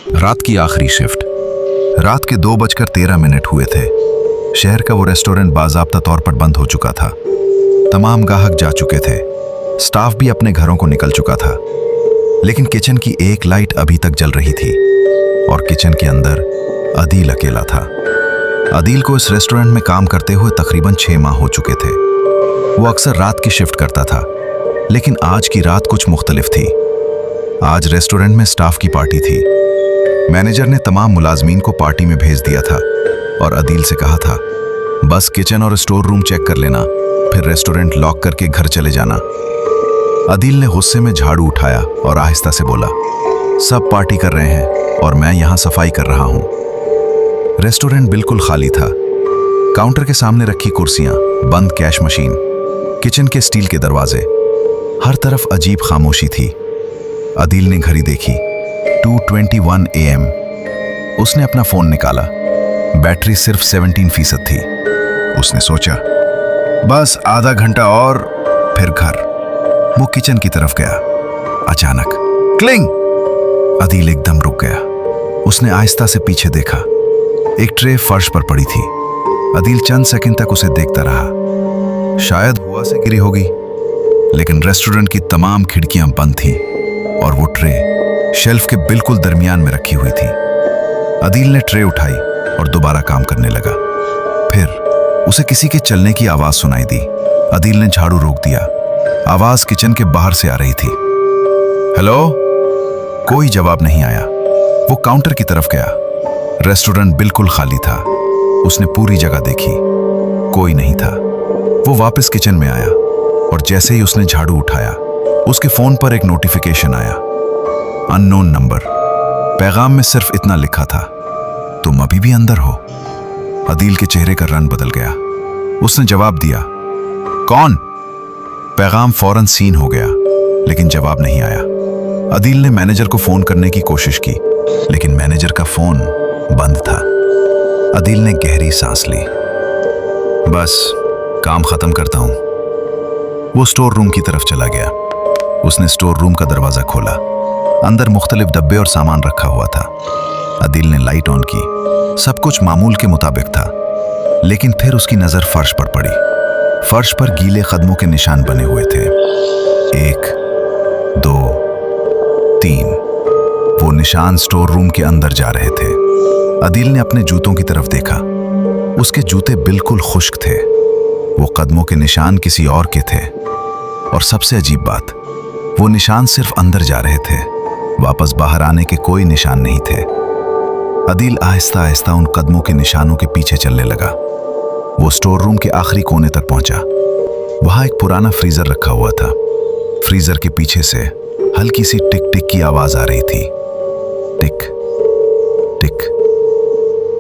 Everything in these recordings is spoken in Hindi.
रात की आखिरी शिफ्ट। रात के 2:13 हुए थे। शहर का वो रेस्टोरेंट बाज़ाब्ता तौर पर बंद हो चुका था। तमाम गाहक जा चुके थे। स्टाफ भी अपने घरों को निकल चुका था। लेकिन किचन की एक लाइट अभी तक जल रही थी और किचन के अंदर अदील अकेला था। अदील को इस रेस्टोरेंट में काम करते हुए तकरीबन 6 माह हो चुके थे। वो अक्सर रात की शिफ्ट करता था, लेकिन आज की रात कुछ मुख्तलिफ थी। आज रेस्टोरेंट में स्टाफ की पार्टी थी। मैनेजर ने तमाम मुलाजमीन को पार्टी में भेज दिया था और अदील से कहा था, बस किचन और स्टोर रूम चेक कर लेना, फिर रेस्टोरेंट लॉक करके घर चले जाना। अदील ने गुस्से में झाड़ू उठाया और आहिस्ता से बोला, सब पार्टी कर रहे हैं और मैं यहाँ सफाई कर रहा हूँ। रेस्टोरेंट बिल्कुल खाली था। काउंटर के सामने रखी कुर्सियां, बंद कैश मशीन, किचन के स्टील के दरवाजे, हर तरफ अजीब खामोशी थी। अदील ने घड़ी देखी, 2:21 AM। उसने अपना फोन निकाला। बैटरी सिर्फ 17% थी। उसने सोचा, बस आधा घंटा और फिर घर। वो किचन की तरफ गया। अचानक क्लिंग! अदील एकदम रुक गया। उसने आहिस्ता से पीछे देखा। एक ट्रे फर्श पर पड़ी थी। अदील चंद सेकंड तक उसे देखता रहा। शायद हवा से गिरी होगी, लेकिन रेस्टोरेंट की तमाम खिड़कियां बंद थीं और वो ट्रे शेल्फ के बिल्कुल दरमियान में रखी हुई थी। अदील ने ट्रे उठाई और दोबारा काम करने लगा। फिर उसे किसी के चलने की आवाज सुनाई दी। अदील ने झाड़ू रोक दिया। आवाज किचन के बाहर से आ रही थी। हेलो? कोई जवाब नहीं आया। वो काउंटर की तरफ गया। रेस्टोरेंट बिल्कुल खाली था। उसने पूरी जगह देखी, कोई नहीं था। वो वापस किचन में आया और जैसे ही उसने झाड़ू उठाया, उसके फोन पर एक नोटिफिकेशन आया, अननोन नंबर। पैगाम में सिर्फ इतना लिखा था, तुम अभी भी अंदर हो। अदील के चेहरे का रंग बदल गया। उसने जवाब दिया, कौन? पैगाम फौरन सीन हो गया, लेकिन जवाब नहीं आया। अदील ने मैनेजर को फोन करने की कोशिश की, लेकिन मैनेजर का फोन बंद था। अदील ने गहरी सांस ली। बस काम खत्म करता हूं। वो स्टोर रूम की तरफ चला गया। उसने स्टोर रूम का दरवाजा खोला। अंदर मुख्तलिफ डब्बे और सामान रखा हुआ था। अदील ने लाइट ऑन की। सब कुछ मामूल के मुताबिक था, लेकिन फिर उसकी नजर फर्श पर पड़ी। फर्श पर गीले कदमों के निशान बने हुए थे। 1, 2, 3। वो निशान स्टोर रूम के अंदर जा रहे थे। अदील ने अपने जूतों की तरफ देखा। उसके जूते बिल्कुल खुश्क थे। वो कदमों के निशान किसी और के थे। और सबसे अजीब बात, वो निशान सिर्फ अंदर जा रहे थे। वापस बाहर आने के कोई निशान नहीं थे। अदील आहिस्ता आहिस्ता उन कदमों के निशानों के पीछे चलने लगा। वो स्टोर रूम के आखिरी कोने तक पहुंचा। वहां एक पुराना फ्रीजर रखा हुआ था। फ्रीजर के पीछे से हल्की सी टिक टिक की आवाज आ रही थी। टिक टिक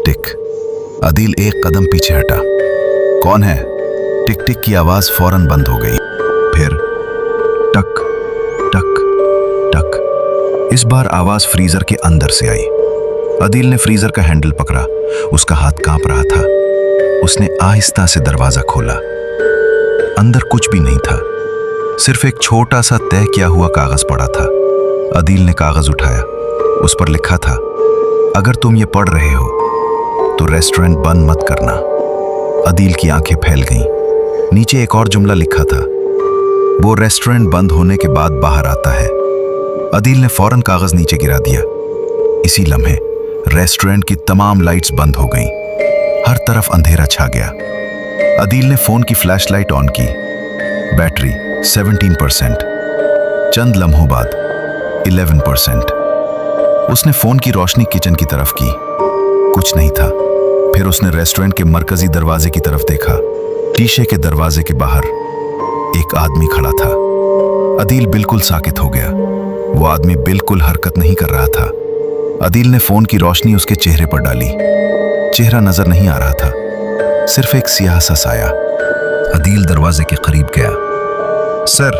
टिक। अदील एक कदम पीछे हटा। कौन है? टिक टिक की आवाज फौरन बंद हो गई। फिर टक टक टक। इस बार आवाज फ्रीजर के अंदर से आई। अदील ने फ्रीजर का हैंडल पकड़ा। उसका हाथ कांप रहा था। उसने आहिस्ता से दरवाजा खोला। अंदर कुछ भी नहीं था, सिर्फ एक छोटा सा तय किया हुआ कागज पड़ा था। अदील ने कागज उठाया। उस पर लिखा था, अगर तुम ये पढ़ रहे हो तो रेस्टोरेंट बंद मत करना। अदील की आंखें फैल गईं। नीचे एक और जुमला लिखा था, वो रेस्टोरेंट बंद होने के बाद बाहर आता है। अदील ने फौरन कागज नीचे गिरा दिया। इसी लम्हे रेस्टोरेंट की तमाम लाइट्स बंद हो गईं। हर तरफ अंधेरा छा गया। अदील ने फोन की फ्लैशलाइट ऑन की। बैटरी 17%। चंद लम्हों बाद 11%। उसने फोन की रोशनी किचन की तरफ की। कुछ नहीं था। फिर उसने रेस्टोरेंट के मरकजी दरवाजे की तरफ देखा। शीशे के दरवाजे के बाहर एक आदमी खड़ा था। अदील बिल्कुल साकित हो गया। वो आदमी बिल्कुल हरकत नहीं कर रहा था। अदील ने फोन की रोशनी उसके चेहरे पर डाली। चेहरा नजर नहीं आ रहा था, सिर्फ एक सियाह सा साया। अदील दरवाजे के करीब गया। सर,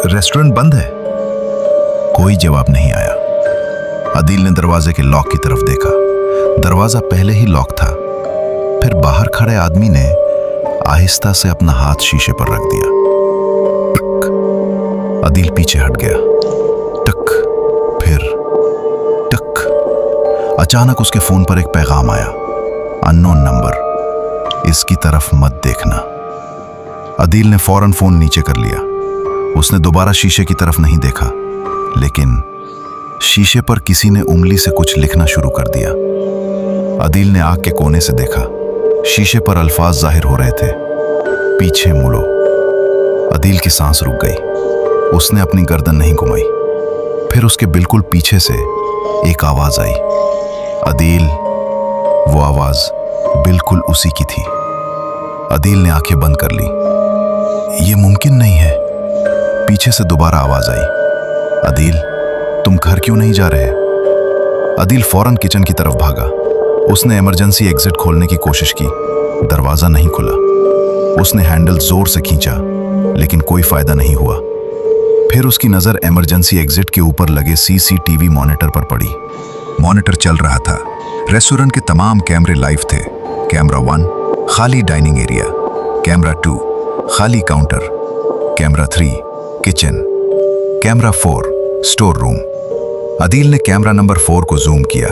रेस्टोरेंट बंद है। कोई जवाब नहीं आया। अदील ने दरवाजे के लॉक की तरफ देखा। दरवाजा पहले ही लॉक था। फिर बाहर खड़े आदमी ने आहिस्ता से अपना हाथ शीशे पर रख दिया। टक। अदील पीछे हट गया। टक, फिर टक। अचानक उसके फोन पर एक पैगाम आया, अननोन नंबर, इसकी तरफ मत देखना। अदील ने फौरन फोन नीचे कर लिया। उसने दोबारा शीशे की तरफ नहीं देखा, लेकिन शीशे पर किसी ने उंगली से कुछ लिखना शुरू कर दिया। अदील ने आंख के कोने से देखा, शीशे पर अल्फाज जाहिर हो रहे थे, पीछे मुड़ो। अदील की सांस रुक गई। उसने अपनी गर्दन नहीं घुमाई। फिर उसके बिल्कुल पीछे से एक आवाज आई, अदील। वो आवाज बिल्कुल उसी की थी। अदील ने आंखें बंद कर ली। ये मुमकिन नहीं है। पीछे से दोबारा आवाज आई, अदील, तुम घर क्यों नहीं जा रहे? अदील फौरन किचन की तरफ भागा। उसने इमरजेंसी एग्जिट खोलने की कोशिश की। दरवाजा नहीं खुला। उसने हैंडल जोर से खींचा, लेकिन कोई फायदा नहीं हुआ। फिर उसकी नजर इमरजेंसी एग्जिट के ऊपर लगे सीसीटीवी मॉनिटर पर पड़ी। मॉनिटर चल रहा था। रेस्टोरेंट के तमाम कैमरे लाइव थे। कैमरा 1 खाली डाइनिंग एरिया, कैमरा 2 खाली counter, camera 3 kitchen, camera 4 store room. Adeel ने कैमरा नंबर 4 को जूम किया।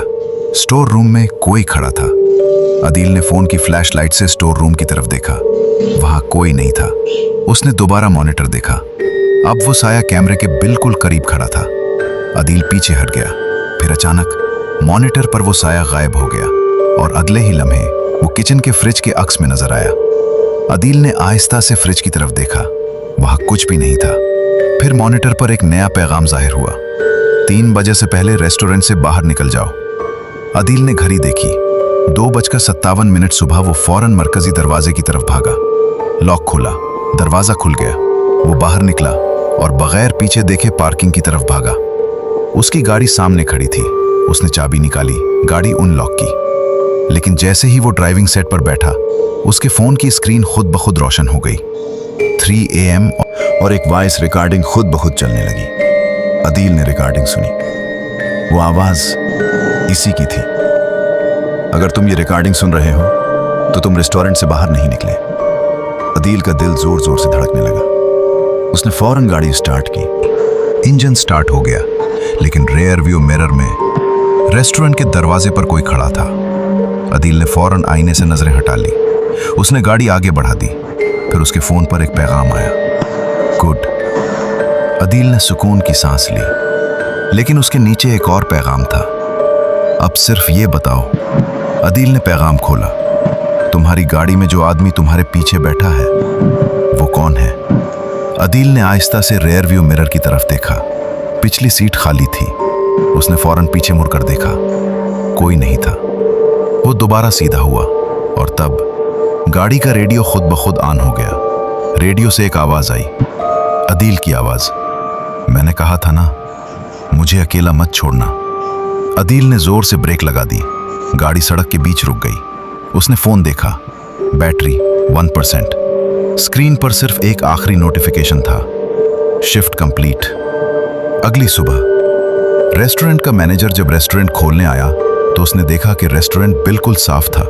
स्टोर रूम में कोई खड़ा था। अदील ने फोन की फ्लैश लाइट से स्टोर रूम की तरफ देखा। वहां कोई नहीं था। उसने दोबारा मॉनिटर देखा। अब वो साया कैमरे के बिल्कुल करीब खड़ा था। अदील पीछे हट गया। फिर अचानक मॉनिटर पर वो साया गायब हो गया और अगले ही लम्हे वो किचन के फ्रिज के अक्स में नजर आया। अदील ने आहिस्ता से फ्रिज की तरफ देखा। वहां कुछ भी नहीं था। फिर मॉनिटर पर एक नया पैगाम जाहिर हुआ, 3 बजे से पहले रेस्टोरेंट से बाहर निकल जाओ। अदील ने घड़ी देखी, 2:57 सुबह। वो फौरन मरकजी दरवाजे की तरफ भागा। लॉक खोला, दरवाजा खुल गया। वो बाहर निकला और बगैर पीछे देखे पार्किंग की तरफ भागा। उसकी गाड़ी सामने खड़ी थी। उसने चाबी निकाली, गाड़ी अनलॉक की। लेकिन जैसे ही वो ड्राइविंग सेट पर बैठा, उसके फोन की स्क्रीन खुद ब खुद रोशन हो गई। 3 AM और एक वॉइस रिकॉर्डिंग खुद ब खुद चलने लगी। अदील ने रिकॉर्डिंग सुनी। वो आवाज इसी की थी। अगर तुम ये रिकॉर्डिंग सुन रहे हो तो तुम रेस्टोरेंट से बाहर नहीं निकले। अदील का दिल जोर जोर से धड़कने लगा। उसने फौरन गाड़ी स्टार्ट की। इंजन स्टार्ट हो गया, लेकिन रेयर व्यू मिरर में रेस्टोरेंट के दरवाजे पर कोई खड़ा था। अदील ने फौरन आईने से नजरें हटा ली। उसने गाड़ी आगे बढ़ा दी। फिर उसके फोन पर एक पैगाम आया, गुड। अदील ने सुकून की सांस ली, लेकिन उसके नीचे एक और पैगाम था, अब सिर्फ ये बताओ। अदील ने पैगाम खोला, तुम्हारी गाड़ी में जो आदमी तुम्हारे पीछे बैठा है वो कौन है? अदील ने आहिस्ता से रेयर व्यू मिरर की तरफ देखा। पिछली सीट खाली थी। उसने फौरन पीछे मुड़कर देखा, कोई नहीं था। वो दोबारा सीधा हुआ और तब गाड़ी का रेडियो खुद ब खुद ऑन हो गया। रेडियो से एक आवाज आई, अदील की आवाज, मैंने कहा था ना, मुझे अकेला मत छोड़ना। अदील ने जोर से ब्रेक लगा दी। गाड़ी सड़क के बीच रुक गई। उसने फोन देखा, बैटरी 1%। स्क्रीन पर सिर्फ एक आखिरी नोटिफिकेशन था, शिफ्ट कंप्लीट। अगली सुबह रेस्टोरेंट का मैनेजर जब रेस्टोरेंट खोलने आया तो उसने देखा कि रेस्टोरेंट बिल्कुल साफ था।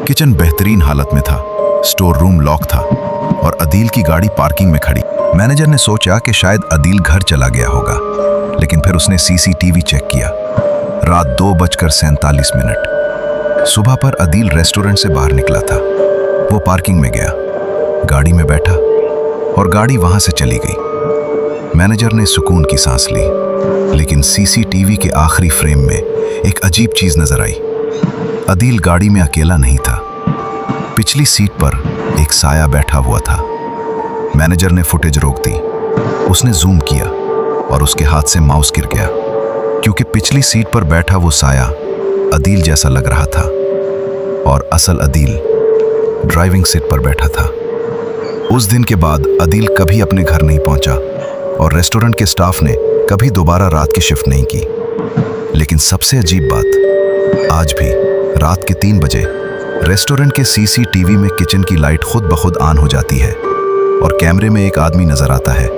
किचन बेहतरीन हालत में था, स्टोर रूम लॉक था और अदील की गाड़ी पार्किंग में खड़ी। मैनेजर ने सोचा कि शायद अदील घर चला गया होगा, लेकिन फिर उसने सीसीटीवी चेक किया। रात 2:47। सुबह पर अदील रेस्टोरेंट से बाहर निकला था। वो पार्किंग में गया, गाड़ी में बैठा और गाड़ी वहां से चली गई। मैनेजर ने सुकून की सांस ली, लेकिन सीसीटीवी के आखिरी फ्रेम में एक अजीब चीज नजर आई। अदील गाड़ी में अकेला नहीं था। पिछली सीट पर एक साया बैठा हुआ था। मैनेजर ने फुटेज रोक दी। उसने जूम किया और उसके हाथ से माउस गिर गया, क्योंकि पिछली सीट पर बैठा वो साया अदील जैसा लग रहा था और असल अदील ड्राइविंग सीट पर बैठा था। उस दिन के बाद अदील कभी अपने घर नहीं पहुंचा और रेस्टोरेंट के स्टाफ ने कभी दोबारा रात की शिफ्ट नहीं की। लेकिन सबसे अजीब बात, आज भी रात के 3 बजे रेस्टोरेंट के सीसीटीवी में किचन की लाइट खुद ब खुद ऑन हो जाती है और कैमरे में एक आदमी नजर आता है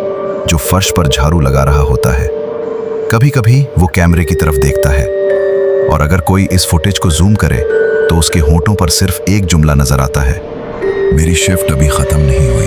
जो फर्श पर झाड़ू लगा रहा होता है। कभी कभी वो कैमरे की तरफ देखता है और अगर कोई इस फुटेज को जूम करे तो उसके होंठों पर सिर्फ एक जुमला नजर आता है, मेरी शिफ्ट अभी खत्म नहीं हुई।